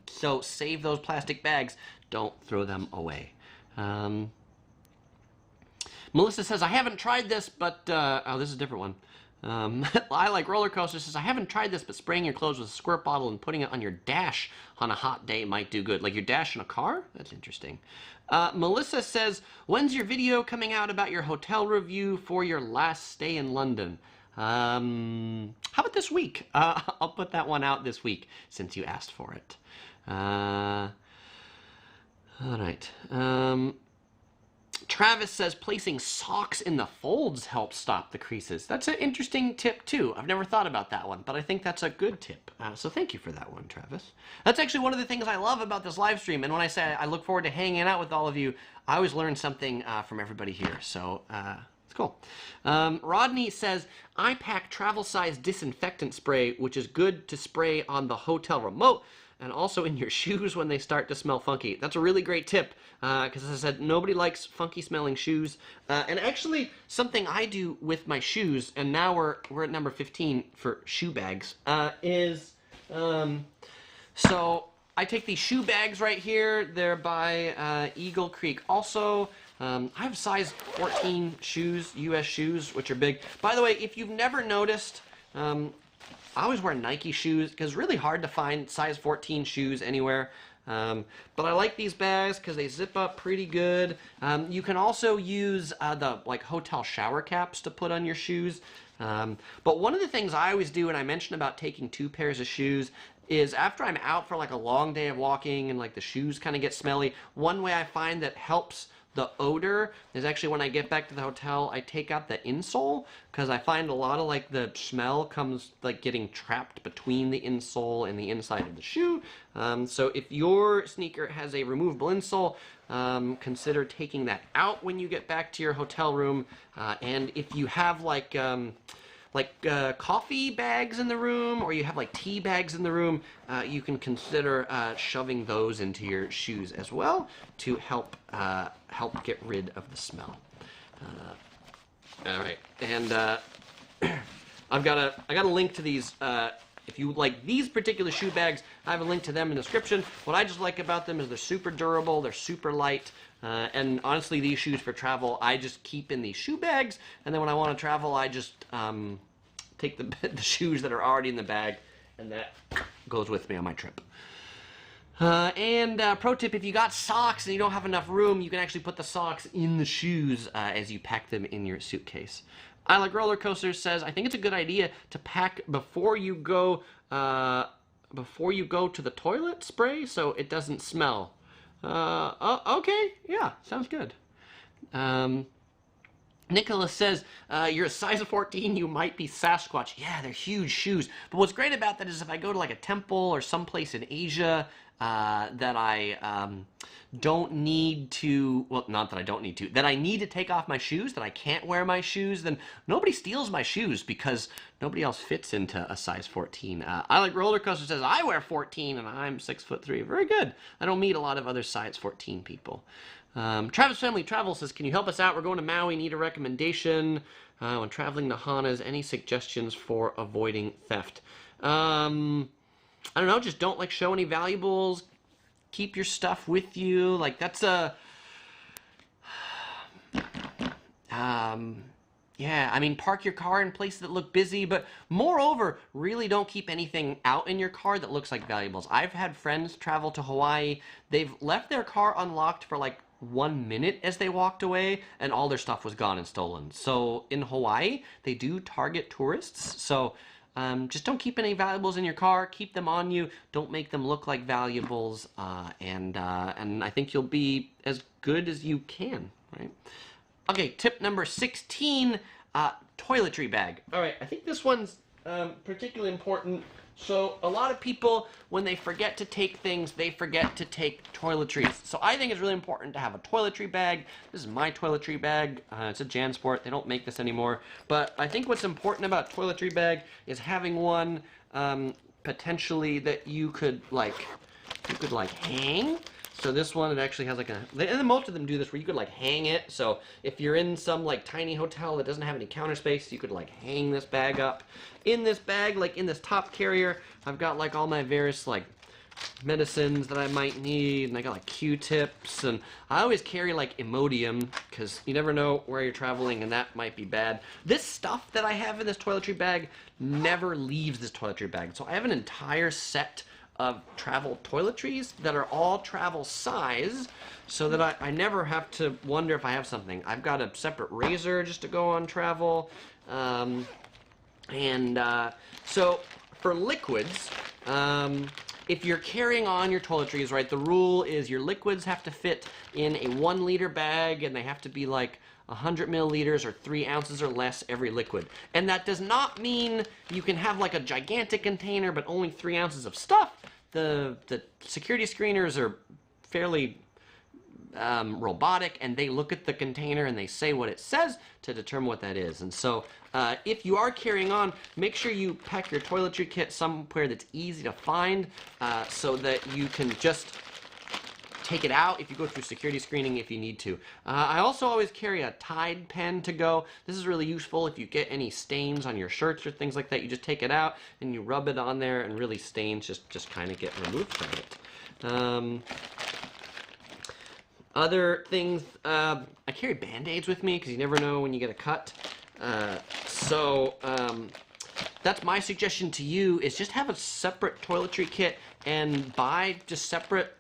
So save those plastic bags. Don't throw them away. Melissa says, I haven't tried this, but... oh, this is a different one. I Like Roller Coaster says, I haven't tried this, but spraying your clothes with a squirt bottle and putting it on your dash on a hot day might do good. Like your dash in a car? That's interesting. Melissa says, when's your video coming out about your hotel review for your last stay in London? How about this week? I'll put that one out this week since you asked for it. All right. Travis says placing socks in the folds helps stop the creases. That's an interesting tip too. I've never thought about that one, but I think that's a good tip. So thank you for that one, Travis. That's actually one of the things I love about this live stream. And when I say I look forward to hanging out with all of you, I always learn something from everybody here. So it's cool. Rodney says, I pack travel size disinfectant spray, which is good to spray on the hotel remote and also in your shoes when they start to smell funky. That's a really great tip, because as I said, nobody likes funky smelling shoes. And actually, something I do with my shoes, and now we're at number 15 for shoe bags, so I take these shoe bags right here. They're by Eagle Creek also. I have size 14 shoes, US shoes, which are big. By the way, if you've never noticed, I always wear Nike shoes because it's really hard to find size 14 shoes anywhere. But I like these bags because they zip up pretty good. You can also use the hotel shower caps to put on your shoes. But one of the things I always do, and I mentioned about taking 2 pairs of shoes, is after I'm out for like a long day of walking and like the shoes kind of get smelly, one way I find that helps the odor is actually when I get back to the hotel, I take out the insole, because I find a lot of like the smell comes like getting trapped between the insole and the inside of the shoe. So if your sneaker has a removable insole, consider taking that out when you get back to your hotel room. And if you have like coffee bags in the room, or you have like tea bags in the room, you can consider shoving those into your shoes as well to help get rid of the smell. All right, and I got a link to these. If you like these particular shoe bags, I have a link to them in the description. What I just like about them is they're super durable, they're super light, and honestly, these shoes for travel, I just keep in these shoe bags, and then when I want to travel, I just take the shoes that are already in the bag, and that goes with me on my trip. Pro tip, if you got socks and you don't have enough room, you can actually put the socks in the shoes as you pack them in your suitcase. I Like Roller Coasters says, I think it's a good idea to pack before you go to the toilet spray so it doesn't smell. Okay, yeah, sounds good. Nicholas says, you're a size of 14, you might be Sasquatch. Yeah, they're huge shoes. But what's great about that is if I go to like a temple or someplace in Asia that I don't need to, well, not that I don't need to, that I need to take off my shoes, that I can't wear my shoes, then nobody steals my shoes because nobody else fits into a size 14. I Like Roller Coaster says, I wear 14 and I'm 6'3". Very good. I don't meet a lot of other size 14 people. Travis Family Travel says, can you help us out? We're going to Maui, need a recommendation. When traveling to Hanas, any suggestions for avoiding theft? I don't know, just don't like show any valuables. Keep your stuff with you. Like that's a, yeah, I mean, park your car in places that look busy, but moreover, really don't keep anything out in your car that looks like valuables. I've had friends travel to Hawaii. They've left their car unlocked for like 1 minute as they walked away, and all their stuff was gone and stolen. So in Hawaii, they do target tourists. So just don't keep any valuables in your car. Keep them on you. Don't make them look like valuables, and I think you'll be as good as you can, right? Okay, tip number 16, toiletry bag. All right, I think this one's particularly important. So a lot of people, when they forget to take things, they forget to take toiletries. So I think it's really important to have a toiletry bag. This is my toiletry bag. It's a JanSport. They don't make this anymore. But I think what's important about a toiletry bag is having one potentially that you could like hang. So this one, it actually has like a, and most of them do this where you could like hang it. So if you're in some like tiny hotel that doesn't have any counter space, you could like hang this bag up. In this bag, like in this top carrier, I've got like all my various like medicines that I might need, and I got like Q-tips, and I always carry like Imodium because you never know where you're traveling and that might be bad. This stuff that I have in this toiletry bag never leaves this toiletry bag. So I have an entire set of travel toiletries that are all travel size so that I never have to wonder if I have something. I've got a separate razor just to go on travel. So for liquids, if you're carrying on your toiletries, right, the rule is your liquids have to fit in a 1 liter bag and they have to be like 100 milliliters or 3 ounces or less every liquid. And that does not mean you can have like a gigantic container but only 3 ounces of stuff. The security screeners are fairly robotic, and they look at the container and they say what it says to determine what that is. And so if you are carrying on, make sure you pack your toiletry kit somewhere that's easy to find so that you can just take it out if you go through security screening if you need to. I also always carry a Tide pen to go. This is really useful if you get any stains on your shirts or things like that. You just take it out and you rub it on there, and really stains just kind of get removed from it. Other things, I carry Band-Aids with me because you never know when you get a cut. That's my suggestion to you, is just have a separate toiletry kit and buy just separate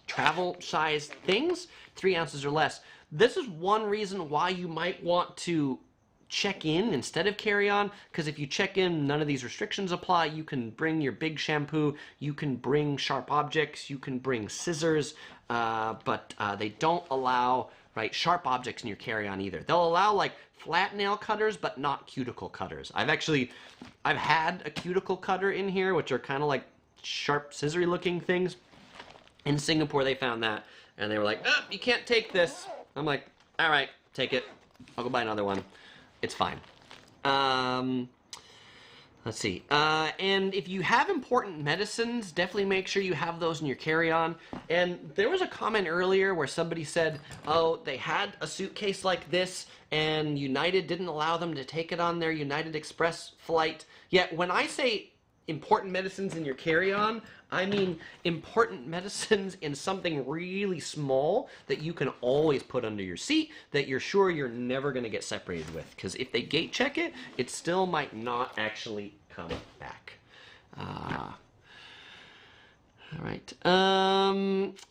travel size things, 3 ounces or less. This is one reason why you might want to check in instead of carry on, because if you check in, none of these restrictions apply. You can bring your big shampoo, you can bring sharp objects, you can bring scissors, but they don't allow sharp objects in your carry-on either. They'll allow like flat nail cutters, but not cuticle cutters. I've had a cuticle cutter in here, which are kind of like sharp scissory looking things. In Singapore, they found that, and they were like, oh, you can't take this. I'm like, all right, take it. I'll go buy another one. It's fine. Let's see. And if you have important medicines, definitely make sure you have those in your carry-on. And there was a comment earlier where somebody said, oh, they had a suitcase like this, and United didn't allow them to take it on their United Express flight. Yet when I say important medicines in your carry-on. I mean important medicines in something really small that you can always put under your seat that you're sure you're never going to get separated with. Because if they gate check it, it still might not actually come back. All right.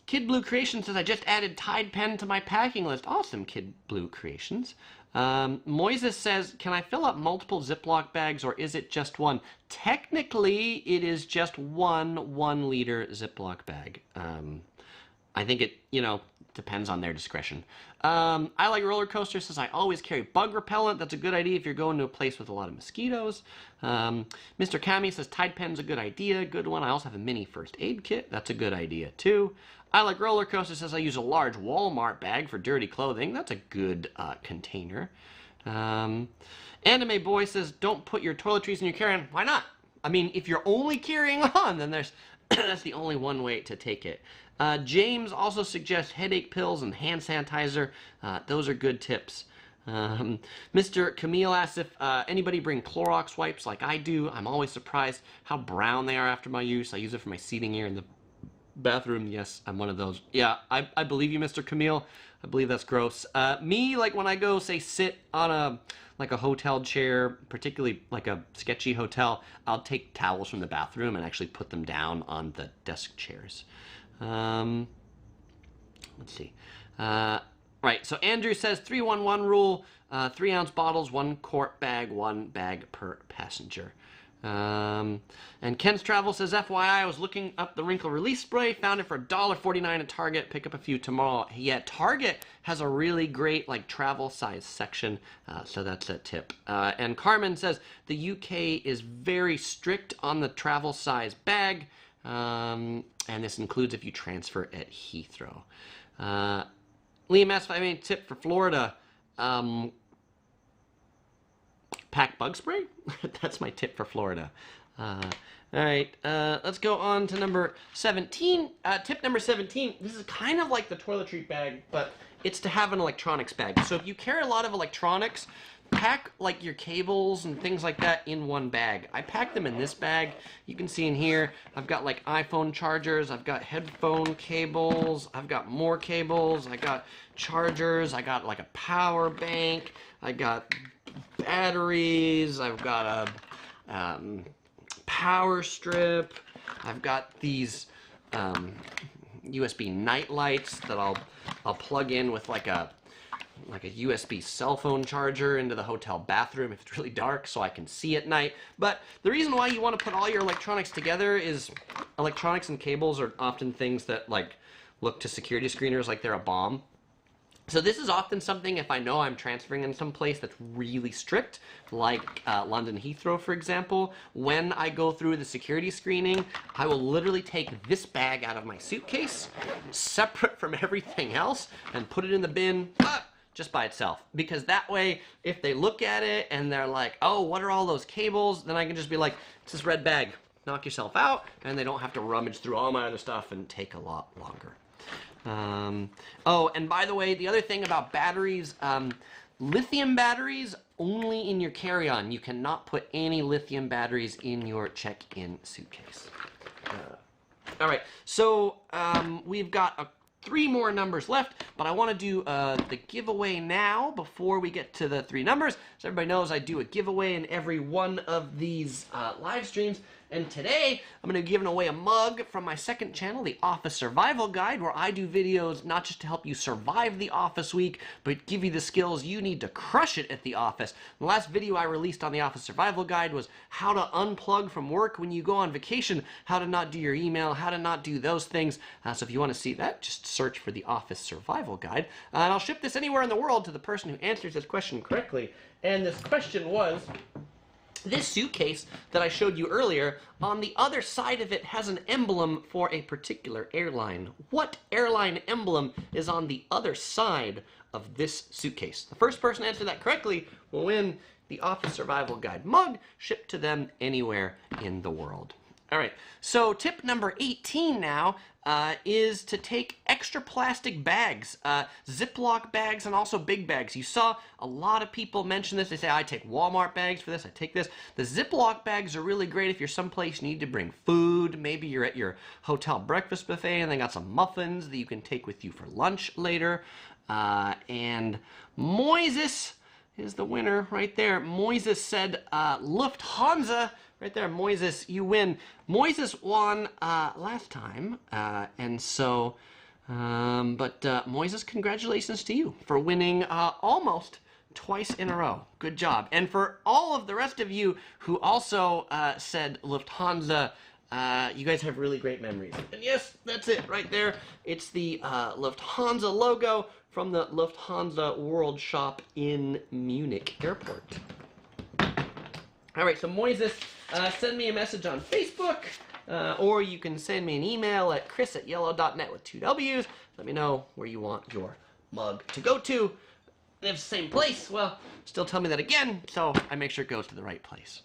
Kid Blue Creations says, I just added Tide Pen to my packing list. Awesome, Kid Blue Creations. Moises says, can I fill up multiple Ziploc bags or is it just one? Technically, it is just one 1-liter Ziploc bag. I think it, depends on their discretion. I Like Roller Coaster says, I always carry bug repellent. That's a good idea if you're going to a place with a lot of mosquitoes. Mr. Kami says, Tide Pen's a good idea. Good one. I also have a mini first aid kit. That's a good idea, too. I Like Roller Coaster says, I use a large Walmart bag for dirty clothing. That's a good container. Anime Boy says, don't put your toiletries in your carry-on. Why not? I mean, if you're only carrying on, then that's the only one way to take it. James also suggests headache pills and hand sanitizer. Those are good tips. Mr. Camille asks if anybody bring Clorox wipes like I do. I'm always surprised how brown they are after my use. I use it for my seating here in the bathroom. Yes, I'm one of those. Yeah, I believe you, Mr. Camille. I believe that's gross. Me, like when I go, say, sit on a hotel chair, particularly like a sketchy hotel, I'll take towels from the bathroom and actually put them down on the desk chairs. Let's see. Right, so Andrew says 3-1-1 rule, 3-ounce bottles, 1 quart bag, 1 bag per passenger. And Ken's Travel says, FYI, I was looking up the Wrinkle Release Spray, found it for $1.49 at Target, pick up a few tomorrow. Yeah, Target has a really great travel size section, so that's a tip. And Carmen says, the UK is very strict on the travel size bag, and this includes if you transfer at Heathrow. Liam asks if I have any tip for Florida. Pack bug spray? That's my tip for Florida. All right, let's go on to number 17. Tip number 17, this is kind of like the toiletry bag, but it's to have an electronics bag. So if you carry a lot of electronics, pack your cables and things like that in one bag. I pack them in this bag. You can see in here, I've got iPhone chargers, I've got headphone cables, I've got more cables, I got chargers, I got a power bank, I got batteries, I've got a power strip, I've got these USB night lights that I'll plug in with a USB cell phone charger into the hotel bathroom if it's really dark so I can see at night. But the reason why you want to put all your electronics together is electronics and cables are often things that look to security screeners like they're a bomb. So this is often something if I know I'm transferring in some place that's really strict, like London Heathrow, for example. When I go through the security screening, I will literally take this bag out of my suitcase, separate from everything else, and put it in the bin just by itself. Because that way, if they look at it and they're like, oh, what are all those cables? Then I can just be like, it's this red bag. Knock yourself out, and they don't have to rummage through all my other stuff and take a lot longer. Oh, and by the way, the other thing about batteries, lithium batteries only in your carry-on. You cannot put any lithium batteries in your check-in suitcase. All right, so we've got 3 more numbers left, but I want to do the giveaway now before we get to the 3 numbers. So everybody knows I do a giveaway in every one of these live streams. And today, I'm going to be giving away a mug from my second channel, The Office Survival Guide, where I do videos not just to help you survive the office week, but give you the skills you need to crush it at the office. The last video I released on The Office Survival Guide was how to unplug from work when you go on vacation, how to not do your email, how to not do those things. So if you want to see that, just search for The Office Survival Guide. And I'll ship this anywhere in the world to the person who answers this question correctly. And this question was, this suitcase that I showed you earlier, on the other side of it has an emblem for a particular airline. What airline emblem is on the other side of this suitcase? The first person to answer that correctly will win the Office Survival Guide mug shipped to them anywhere in the world. All right, so tip number 18 now is to take extra plastic bags, Ziploc bags, and also big bags. You saw a lot of people mention this. They say, I take Walmart bags for this, I take this. The Ziploc bags are really great if you're someplace you need to bring food. Maybe you're at your hotel breakfast buffet and they got some muffins that you can take with you for lunch later. And Moises is the winner right there. Moises said Lufthansa. Right there, Moises, you win. Moises won last time, and so, Moises, congratulations to you for winning almost twice in a row. Good job. And for all of the rest of you who also said Lufthansa, you guys have really great memories. And yes, that's it right there. It's the Lufthansa logo from the Lufthansa World Shop in Munich Airport. All right, so Moises, send me a message on Facebook, or you can send me an email at chris@yellow.net with 2 W's. Let me know where you want your mug to go to. If it's the same place, well, still tell me that again, so I make sure it goes to the right place.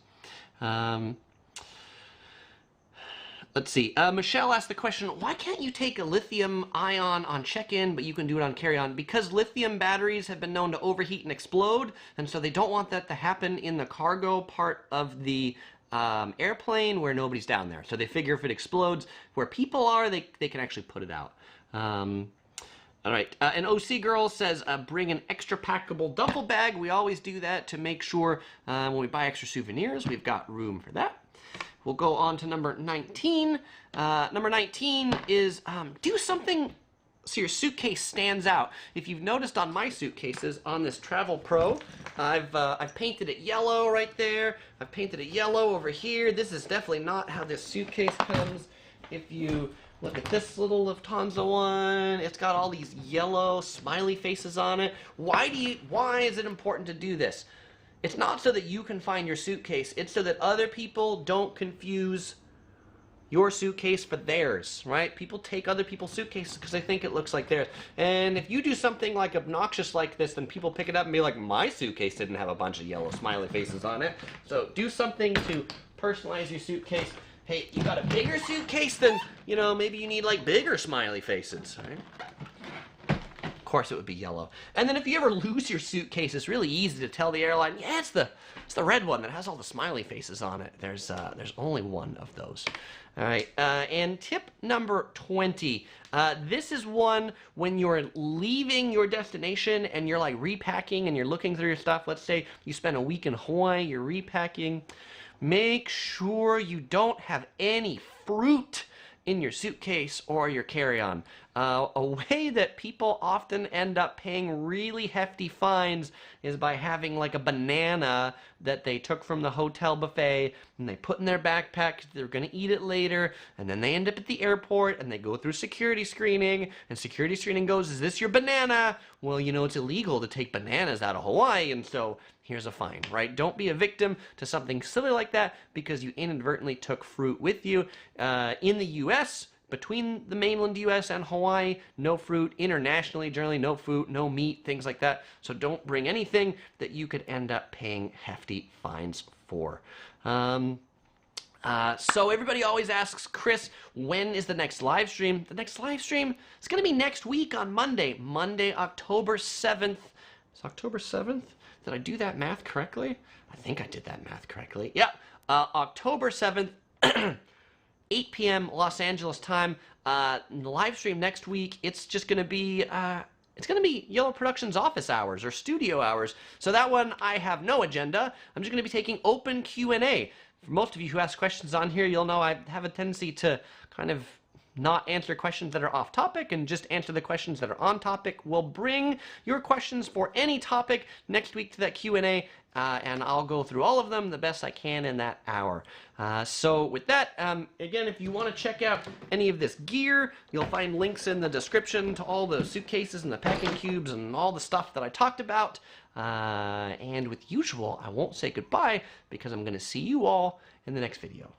Let's see. Michelle asked the question, why can't you take a lithium ion on check-in, but you can do it on carry-on? Because lithium batteries have been known to overheat and explode, and so they don't want that to happen in the cargo part of the airplane where nobody's down there. So they figure if it explodes where people are, they can actually put it out. All right, and OC Girl says, bring an extra packable duffel bag. We always do that to make sure when we buy extra souvenirs, we've got room for that. We'll go on to number 19. Number 19 is do something so your suitcase stands out. If you've noticed on my suitcases on this Travel Pro, I've painted it yellow right there. I've painted it yellow over here. This is definitely not how this suitcase comes. If you look at this little Lufthansa one, it's got all these yellow smiley faces on it. Why is it important to do this? It's not so that you can find your suitcase. It's so that other people don't confuse your suitcase for theirs, right? People take other people's suitcases because they think it looks like theirs. And if you do something like obnoxious like this, then people pick it up and be like, my suitcase didn't have a bunch of yellow smiley faces on it. So do something to personalize your suitcase. Hey, you got a bigger suitcase, then, you know, maybe you need like bigger smiley faces, right? Of course it would be yellow. And then if you ever lose your suitcase, it's really easy to tell the airline, yeah, it's the red one that has all the smiley faces on it. There's only one of those. All right, and tip number 20. This is one when you're leaving your destination and you're like repacking and you're looking through your stuff. Let's say you spend a week in Hawaii, you're repacking. Make sure you don't have any fruit in your suitcase or your carry-on. A way that people often end up paying really hefty fines is by having like a banana that they took from the hotel buffet and they put in their backpack. They're going to eat it later, and then they end up at the airport and they go through security screening, and security screening goes, is this your banana? Well, you know, it's illegal to take bananas out of Hawaii, and so here's a fine, right? Don't be a victim to something silly like that because you inadvertently took fruit with you. In the U.S., between the mainland U.S. and Hawaii, no fruit. Internationally, generally, no fruit, no meat, things like that. So don't bring anything that you could end up paying hefty fines for. So everybody always asks, Chris, when is the next live stream? The next live stream is going to be next week on Monday, October 7th. It's October 7th? Did I do that math correctly? I think I did that math correctly. Yeah, October 7th. 8 p.m. Los Angeles time. The live stream next week. It's just going to be Yellow Productions office hours or studio hours. So that one I have no agenda. I'm just going to be taking open Q&A. For most of you who ask questions on here, you'll know I have a tendency to kind of not answer questions that are off topic and just answer the questions that are on topic. We'll bring your questions for any topic next week to that Q&A, and I'll go through all of them the best I can in that hour. So with that, again, if you want to check out any of this gear, you'll find links in the description to all the suitcases and the packing cubes and all the stuff that I talked about. And with usual, I won't say goodbye because I'm going to see you all in the next video.